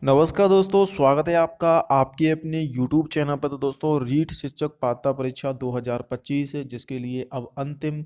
नमस्कार दोस्तों, स्वागत है आपका आपके अपने YouTube चैनल पर। तो दोस्तों, रीट शिक्षक पात्रता परीक्षा 2025 है, जिसके लिए अब अंतिम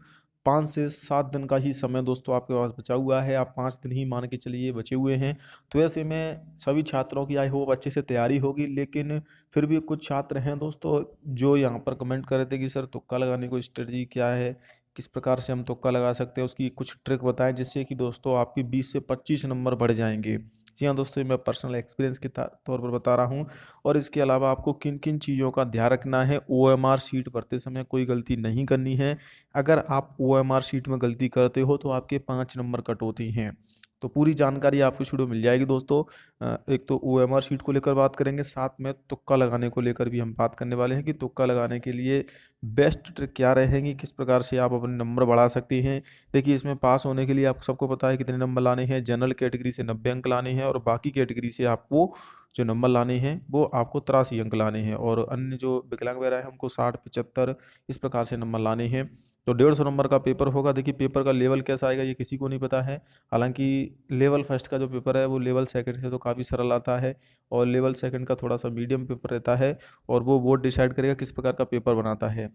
5 से 7 दिन का ही समय दोस्तों आपके पास बचा हुआ है। आप 5 दिन ही मान के चलिए बचे हुए हैं। तो ऐसे में सभी छात्रों की आई होप अच्छे से तैयारी होगी, लेकिन फिर भी कुछ छात्र हैं दोस्तों जो यहाँ पर कमेंट कर रहे थे कि सर तुक्का लगाने को स्ट्रेटजी क्या है, किस प्रकार से हम तुक्का लगा सकते हैं, उसकी कुछ ट्रिक बताएं जिससे कि दोस्तों आपकी 20 से 25 नंबर बढ़ जाएंगे। जी हाँ दोस्तों, ये मैं पर्सनल एक्सपीरियंस के तौर पर बता रहा हूँ। और इसके अलावा आपको किन किन चीज़ों का ध्यान रखना है। ओएमआर शीट भरते समय कोई गलती नहीं करनी है। अगर आप ओएमआर शीट में गलती करते हो तो आपके 5 नंबर कट होते हैं। तो पूरी जानकारी आपको शुरू मिल जाएगी दोस्तों। एक तो ओएमआर शीट को लेकर बात करेंगे, साथ में तुक्का लगाने को लेकर भी हम बात करने वाले हैं कि तुक्का लगाने के लिए बेस्ट ट्रिक क्या रहेंगी, किस प्रकार से आप अपने नंबर बढ़ा सकते हैं। देखिए, इसमें पास होने के लिए आप सबको पता है कितने नंबर लाने हैं। जनरल कैटेगरी से 90 अंक लाने हैं और बाकी कैटेगरी से आपको जो नंबर लाने हैं वो आपको 83 अंक लाने हैं। और अन्य जो विकलांग वगैरह है उनको 60, 75 इस प्रकार से नंबर लाने हैं। तो 150 नंबर का पेपर होगा। देखिए, पेपर का लेवल कैसा आएगा ये किसी को नहीं पता है। हालांकि लेवल फर्स्ट का जो पेपर है वो लेवल सेकंड से तो काफ़ी सरल आता है, और लेवल सेकंड का थोड़ा सा मीडियम पेपर रहता है। और वो बोर्ड डिसाइड करेगा किस प्रकार का पेपर बनाता है।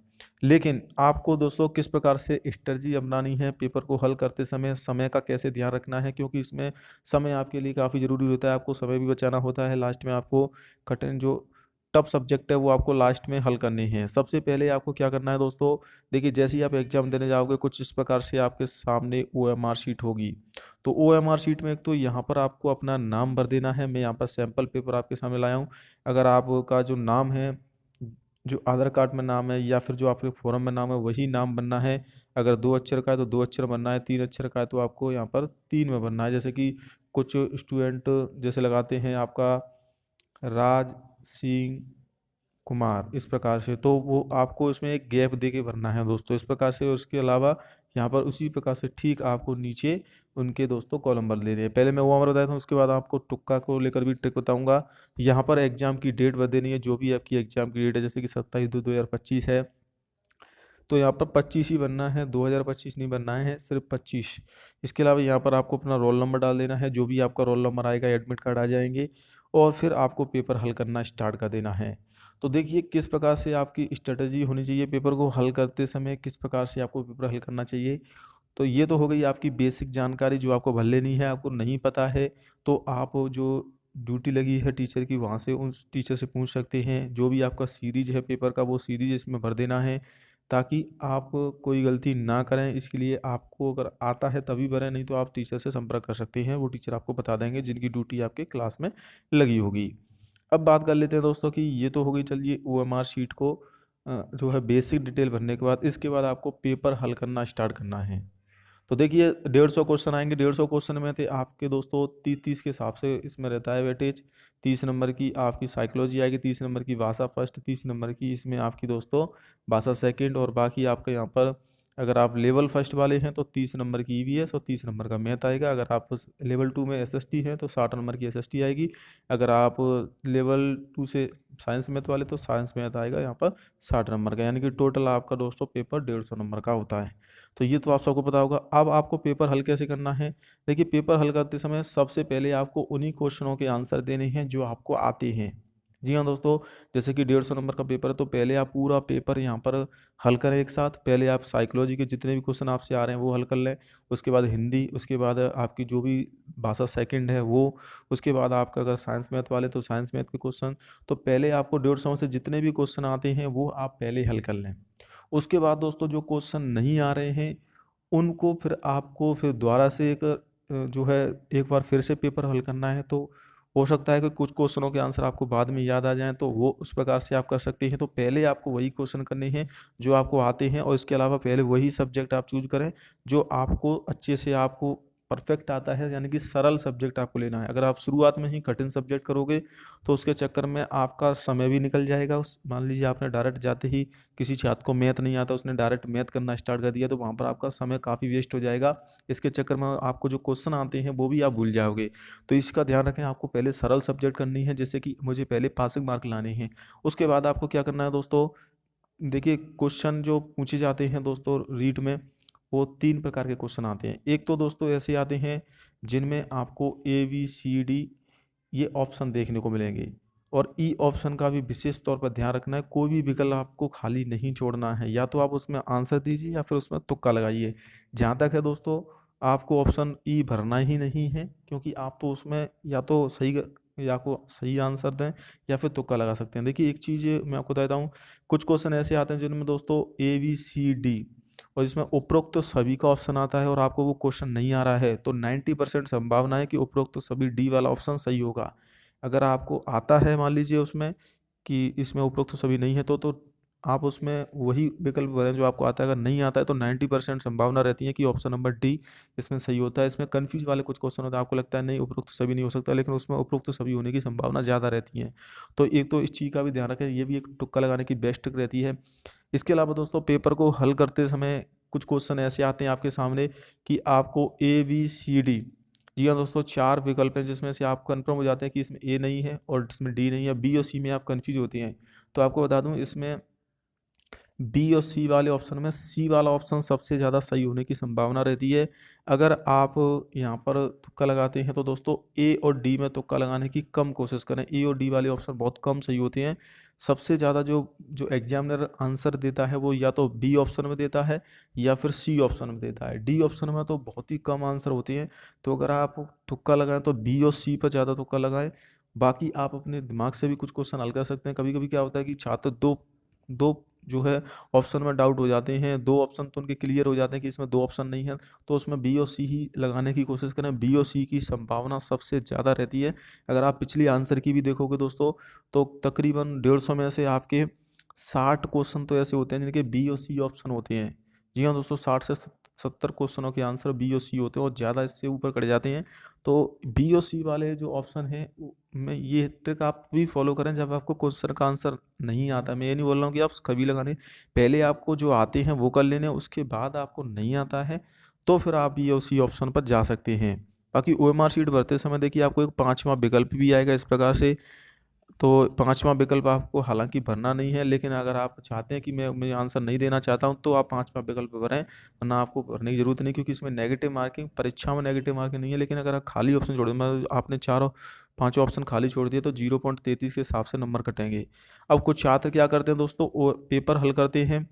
लेकिन आपको दोस्तों किस प्रकार से स्ट्रेटजी अपनानी है पेपर को हल करते समय, समय का कैसे ध्यान रखना है, क्योंकि इसमें समय आपके लिए काफ़ी ज़रूरी होता है। आपको समय भी बचाना होता है। लास्ट में आपको कठिन जो टफ सब्जेक्ट है वो आपको लास्ट में हल करने हैं। सबसे पहले आपको क्या करना है दोस्तों, देखिए जैसे ही आप एग्जाम देने जाओगे कुछ इस प्रकार से आपके सामने ओएमआर शीट होगी। तो ओएमआर शीट में एक तो यहाँ पर आपको अपना नाम भर देना है। मैं यहाँ पर सैंपल पेपर आपके सामने लाया हूँ। अगर आपका जो नाम है, जो आधार कार्ड में नाम है या फिर जो आपके फॉर्म में नाम है वही नाम बनना है। अगर 2 अक्षर का है तो 2 अक्षर बनना है, 3 अक्षर का है तो आपको यहाँ पर 3 में बनना है। जैसे कि कुछ स्टूडेंट जैसे लगाते हैं आपका राज सिंह कुमार इस प्रकार से, तो वो आपको इसमें एक गैप दे के भरना है दोस्तों इस प्रकार से। और उसके अलावा यहाँ पर उसी प्रकार से ठीक आपको नीचे उनके दोस्तों कॉलम भर देने हैं। पहले मैं वो नंबर बताया था, उसके बाद आपको तुक्का को लेकर भी ट्रिक बताऊंगा। यहाँ पर एग्जाम की डेट भर देनी है, जो भी आपकी एग्जाम की डेट है। जैसे कि 27/2/2025 है तो यहाँ पर 25 ही बनना है, 2025 नहीं बनना है, सिर्फ 25। इसके अलावा यहाँ पर आपको अपना रोल नंबर डाल देना है। जो भी आपका रोल नंबर आएगा एडमिट कार्ड आ जाएंगे। और फिर आपको पेपर हल करना स्टार्ट कर देना है। तो देखिए किस प्रकार से आपकी स्ट्रेटजी होनी चाहिए पेपर को हल करते समय, किस प्रकार से आपको पेपर हल करना चाहिए। तो ये तो हो गई आपकी बेसिक जानकारी जो आपको भर लेनी है। आपको नहीं पता है तो आप जो ड्यूटी लगी है टीचर की वहाँ से उस टीचर से पूछ सकते हैं। जो भी आपका सीरीज है पेपर का वो सीरीज इसमें भर देना है, ताकि आप कोई गलती ना करें। इसके लिए आपको अगर आता है तभी भरें, नहीं तो आप टीचर से संपर्क कर सकते हैं। वो टीचर आपको बता देंगे जिनकी ड्यूटी आपके क्लास में लगी होगी। अब बात कर लेते हैं दोस्तों कि ये तो हो गई चलिए ओएमआर शीट को जो है बेसिक डिटेल भरने के बाद, इसके बाद आपको पेपर हल करना स्टार्ट करना है। तो देखिए 150 क्वेश्चन आएंगे। 150 क्वेश्चन में थे आपके दोस्तों 30-30 के हिसाब से इसमें रहता है वेटेज। 30 नंबर की आपकी साइकोलॉजी आएगी, 30 नंबर की भाषा फर्स्ट, 30 नंबर की इसमें आपकी दोस्तों भाषा सेकंड। और बाकी आपका यहाँ पर अगर आप लेवल फर्स्ट वाले हैं तो 30 नंबर की ईवीएस और 30 नंबर का मैथ आएगा। अगर आप लेवल 2 में एसएसटी हैं तो 60 नंबर की एसएसटी आएगी। अगर आप लेवल 2 से साइंस मैथ वाले तो साइंस मैथ आएगा यहाँ पर 60 नंबर का। यानी कि टोटल आपका दोस्तों पेपर 150 नंबर का होता है। तो ये तो आप सबको पता होगा। अब आपको पेपर हल कैसे करना है। देखिए, पेपर हल करते समय सबसे पहले आपको उन्हीं क्वेश्चनों के आंसर देने हैं जो आपको आते हैं। जी हाँ दोस्तों, जैसे कि 150 नंबर का पेपर है तो पहले आप पूरा पेपर यहाँ पर हल करें एक साथ। पहले आप साइकोलॉजी के जितने भी क्वेश्चन आपसे आ रहे हैं वो हल कर लें। उसके बाद हिंदी, उसके बाद आपकी जो भी भाषा सेकंड है वो, उसके बाद आपका अगर साइंस मैथ वाले तो साइंस मैथ के क्वेश्चन। तो पहले आपको 150 से जितने भी क्वेश्चन आते हैं वो आप पहले हल कर लें। उसके बाद दोस्तों जो क्वेश्चन नहीं आ रहे हैं उनको फिर आपको फिर दोबारा से एक जो है एक बार फिर से पेपर हल करना है। तो हो सकता है कि कुछ क्वेश्चनों के आंसर आपको बाद में याद आ जाएं, तो वो उस प्रकार से आप कर सकते हैं। तो पहले आपको वही क्वेश्चन करने हैं जो आपको आते हैं, और इसके अलावा पहले वही सब्जेक्ट आप चूज करें जो आपको अच्छे से आपको परफेक्ट आता है। यानी कि सरल सब्जेक्ट आपको लेना है। अगर आप शुरुआत में ही कठिन सब्जेक्ट करोगे तो उसके चक्कर में आपका समय भी निकल जाएगा। उस मान लीजिए आपने डायरेक्ट जाते ही, किसी छात्र को मैथ नहीं आता उसने डायरेक्ट मैथ करना स्टार्ट कर दिया, तो वहाँ पर आपका समय काफ़ी वेस्ट हो जाएगा। इसके चक्कर में आपको जो क्वेश्चन आते हैं वो भी आप भूल जाओगे। तो इसका ध्यान रखें, आपको पहले सरल सब्जेक्ट करनी है जैसे कि मुझे पहले पासिंग मार्क लाने हैं। उसके बाद आपको क्या करना है दोस्तों, देखिए क्वेश्चन जो पूछे जाते हैं दोस्तों रीट में, वो 3 प्रकार के क्वेश्चन आते हैं। एक तो दोस्तों ऐसे आते हैं जिनमें आपको ABCD ये ऑप्शन देखने को मिलेंगे। और ई ऑप्शन का भी विशेष तौर पर ध्यान रखना है, कोई भी विकल्प आपको खाली नहीं छोड़ना है, या तो आप उसमें आंसर दीजिए या फिर उसमें तुक्का लगाइए। जहाँ तक है दोस्तों, आपको ऑप्शन ई भरना ही नहीं है, क्योंकि आप तो उसमें या तो या को सही आंसर दें या फिर तुक्का लगा सकते हैं। देखिए एक चीज़ मैं आपको बताता हूँ, कुछ क्वेश्चन ऐसे आते हैं जिनमें दोस्तों ए बी सी डी और इसमें उपरोक्त तो सभी का ऑप्शन आता है और आपको वो क्वेश्चन नहीं आ रहा है, तो 90% संभावना है कि उपरोक्त तो सभी डी वाला ऑप्शन सही होगा। अगर आपको आता है मान लीजिए उसमें कि इसमें उपरोक्त तो सभी नहीं है, तो आप उसमें वही विकल्प भरें जो आपको आता है। अगर नहीं आता है तो 90% संभावना रहती है कि ऑप्शन नंबर डी इसमें सही होता है। इसमें कन्फ्यूज वाले कुछ क्वेश्चन होते हैं, आपको लगता है नहीं उपरोक्त तो सभी नहीं हो सकता, लेकिन उसमें उपरोक्त तो सभी होने की संभावना ज़्यादा रहती है। तो एक तो इस चीज़ का भी ध्यान रखें, ये भी एक तुक्का लगाने की बेस्ट ट्रिक रहती है। इसके अलावा दोस्तों पेपर को हल करते समय कुछ क्वेश्चन ऐसे आते हैं आपके सामने कि आपको ए बी सी डी, जी हाँ दोस्तों, 4 विकल्प हैं जिसमें से आप कंफर्म हो जाते हैं कि इसमें ए नहीं है और इसमें डी नहीं है, बी और सी में आप कंफ्यूज होती हैं। तो आपको बता दूं, इसमें बी और सी वाले ऑप्शन में सी वाला ऑप्शन सबसे ज़्यादा सही होने की संभावना रहती है। अगर आप यहाँ पर तुक्का लगाते हैं तो दोस्तों ए और डी में तुक्का लगाने की कम कोशिश करें, ए और डी वाले ऑप्शन बहुत कम सही होते हैं। सबसे ज़्यादा जो जो एग्जामिनर आंसर देता है वो या तो बी ऑप्शन में देता है या फिर सी ऑप्शन में देता है, डी ऑप्शन में तो बहुत ही कम आंसर होते हैं। तो अगर आप तुक्का लगाएं तो बी और सी पर ज़्यादा तुक्का लगाएं। बाकी आप अपने दिमाग से भी कुछ क्वेश्चन हल कर सकते हैं। कभी कभी क्या होता है कि छात्र दो दो जो है ऑप्शन में डाउट हो जाते हैं, दो ऑप्शन तो उनके क्लियर हो जाते हैं कि इसमें दो ऑप्शन नहीं है, तो उसमें बी और सी ही लगाने की कोशिश करें। बी और सी की संभावना सबसे ज़्यादा रहती है। अगर आप पिछली आंसर की भी देखोगे दोस्तों, तो तकरीबन 150 में से आपके 60 क्वेश्चन तो ऐसे होते हैं जिनके बी और सी ऑप्शन होते हैं। जी हाँ दोस्तों, 60 से 70 क्वेश्चनों के आंसर बी और सी होते हैं और ज़्यादा इससे ऊपर कट जाते हैं। तो बी और सी वाले जो ऑप्शन है में ये ट्रिक आप भी फॉलो करें जब आपको क्वेश्चन का आंसर नहीं आता। मैं ये नहीं बोल रहा हूँ कि आप कभी लगाने, पहले आपको जो आते हैं वो कर लेने, उसके बाद आपको नहीं आता है तो फिर आप ये उसी ऑप्शन पर जा सकते हैं। बाकी ओएमआर शीट भरते समय देखिए आपको एक 5वां विकल्प भी आएगा इस प्रकार से। तो 5वां विकल्प आपको हालांकि भरना नहीं है, लेकिन अगर आप चाहते हैं कि मैं आंसर नहीं देना चाहता हूं तो आप 5वां विकल्प भरें, वरना आपको भरने की जरूरत नहीं, क्योंकि इसमें नेगेटिव मार्किंग, परीक्षा में नेगेटिव मार्किंग नहीं है। लेकिन अगर आप खाली ऑप्शन छोड़ दें, मतलब आपने चारों 5 ऑप्शन खाली छोड़ दिए तो 0.33 के हिसाब से नंबर कटेंगे। अब कुछ छात्र क्या करते हैं दोस्तों, वो पेपर हल करते हैं,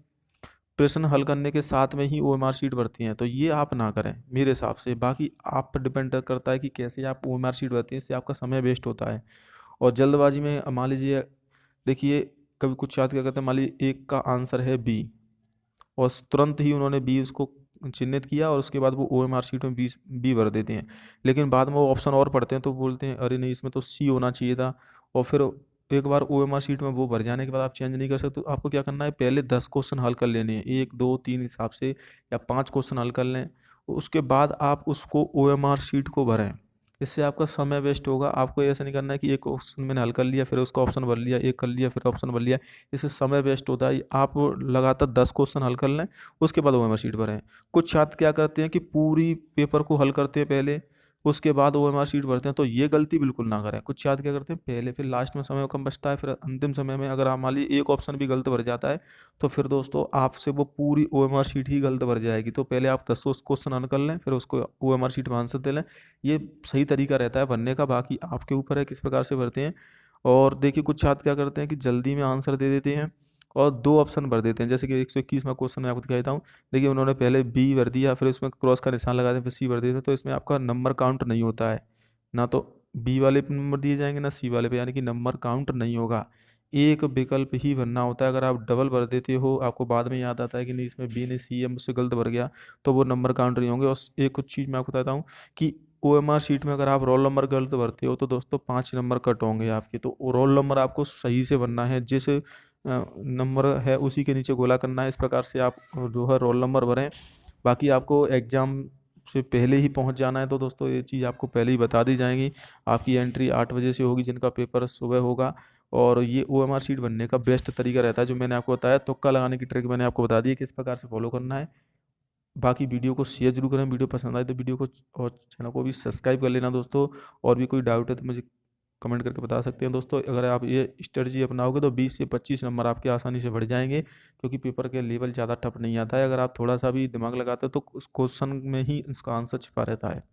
प्रश्न हल करने के साथ में ही ओएमआर शीट भरती हैं, तो ये आप ना करें मेरे हिसाब से। बाकी आप पर डिपेंड करता है कि कैसे आप ओएमआर शीट भरती हैं, इससे आपका समय वेस्ट होता है। और जल्दबाजी में मान लीजिए, देखिए कभी कुछ छात्र क्या करते हैं, मान लीजिए एक का आंसर है बी और तुरंत ही उन्होंने बी उसको चिन्हित किया और उसके बाद वो ओएमआर शीट में बी बी भर देते हैं। लेकिन बाद में वो ऑप्शन और पढ़ते हैं तो बोलते हैं अरे नहीं इसमें तो सी होना चाहिए था। और फिर एक बार ओएमआर शीट में वो भर जाने के बाद आप चेंज नहीं कर सकते। तो आपको क्या करना है, पहले 10 क्वेश्चन हल कर लेने हैं, 1 2 3 हिसाब से, या 5 क्वेश्चन हल कर लें। उसके बाद आप उसको ओएमआर शीट को भरें। इससे आपका समय वेस्ट होगा। आपको ऐसा नहीं करना है कि एक क्वेश्चन मैंने हल कर लिया फिर उसका ऑप्शन भर लिया, एक कर लिया फिर ऑप्शन भर लिया, इससे समय वेस्ट होता है। आप लगातार 10 क्वेश्चन हल कर लें, उसके बाद ओएमआर शीट भरें। कुछ छात्र क्या करते हैं कि पूरी पेपर को हल करते हैं पहले, उसके बाद ओएमआर शीट भरते हैं, तो ये गलती बिल्कुल ना करें। कुछ छात्र क्या करते हैं पहले, फिर लास्ट में समय कम बचता है, फिर अंतिम समय में अगर आप मान लीजिए एक ऑप्शन भी गलत भर जाता है तो फिर दोस्तों आपसे वो पूरी ओएमआर शीट ही गलत भर जाएगी। तो पहले आप 10 क्वेश्चन हल कर लें, फिर उसको ओएमआर शीट में आंसर दे लें। ये सही तरीका रहता है भरने का। बाकी आपके ऊपर है किस प्रकार से भरते हैं। और देखिए कुछ छात्र क्या करते हैं कि जल्दी में आंसर दे देते हैं और 2 ऑप्शन भर देते हैं। जैसे कि 121वां क्वेश्चन मैं आपको दिखाता हूँ। देखिए उन्होंने पहले बी भर दिया, फिर उसमें क्रॉस का निशान लगा दिया, फिर सी भर दिया, तो इसमें आपका नंबर काउंट नहीं होता है। ना तो बी वाले पे नंबर दिए जाएंगे ना सी वाले पे, यानी कि नंबर काउंट नहीं होगा। एक विकल्प ही भरना होता है। अगर आप डबल भर देते हो, आपको बाद में याद आता है कि नहीं इसमें बी नहीं सी है, मुझसे गलत भर गया, तो वो नंबर काउंट नहीं होंगे। और एक कुछ चीज़ मैं आपको बताता हूँ कि ओएमआर शीट में अगर आप रोल नंबर गलत भरते हो तो दोस्तों 5 नंबर कट होंगे आपके। तो रोल नंबर आपको सही से भरना है, जिस नंबर है उसी के नीचे गोला करना है। इस प्रकार से आप जो है रोल नंबर भरें। बाकी आपको एग्ज़ाम से पहले ही पहुंच जाना है, तो दोस्तों ये चीज़ आपको पहले ही बता दी जाएगी। आपकी एंट्री 8 बजे से होगी, जिनका पेपर सुबह होगा। और ये ओएमआर शीट बनने का बेस्ट तरीका रहता है जो मैंने आपको बताया। तुक्का लगाने की ट्रिक मैंने आपको बता दी है किस प्रकार से फॉलो करना है। बाकी वीडियो को शेयर जरूर करें, वीडियो पसंद आए तो वीडियो को और चैनल को भी सब्सक्राइब कर लेना दोस्तों। और भी कोई डाउट है तो मुझे कमेंट करके बता सकते हैं दोस्तों। अगर आप ये स्ट्रेटजी अपनाओगे तो 20 से 25 नंबर आपके आसानी से बढ़ जाएंगे, क्योंकि पेपर के लेवल ज़्यादा टफ नहीं आता है। अगर आप थोड़ा सा भी दिमाग लगाते हो तो उस क्वेश्चन में ही उसका आंसर छिपा रहता है।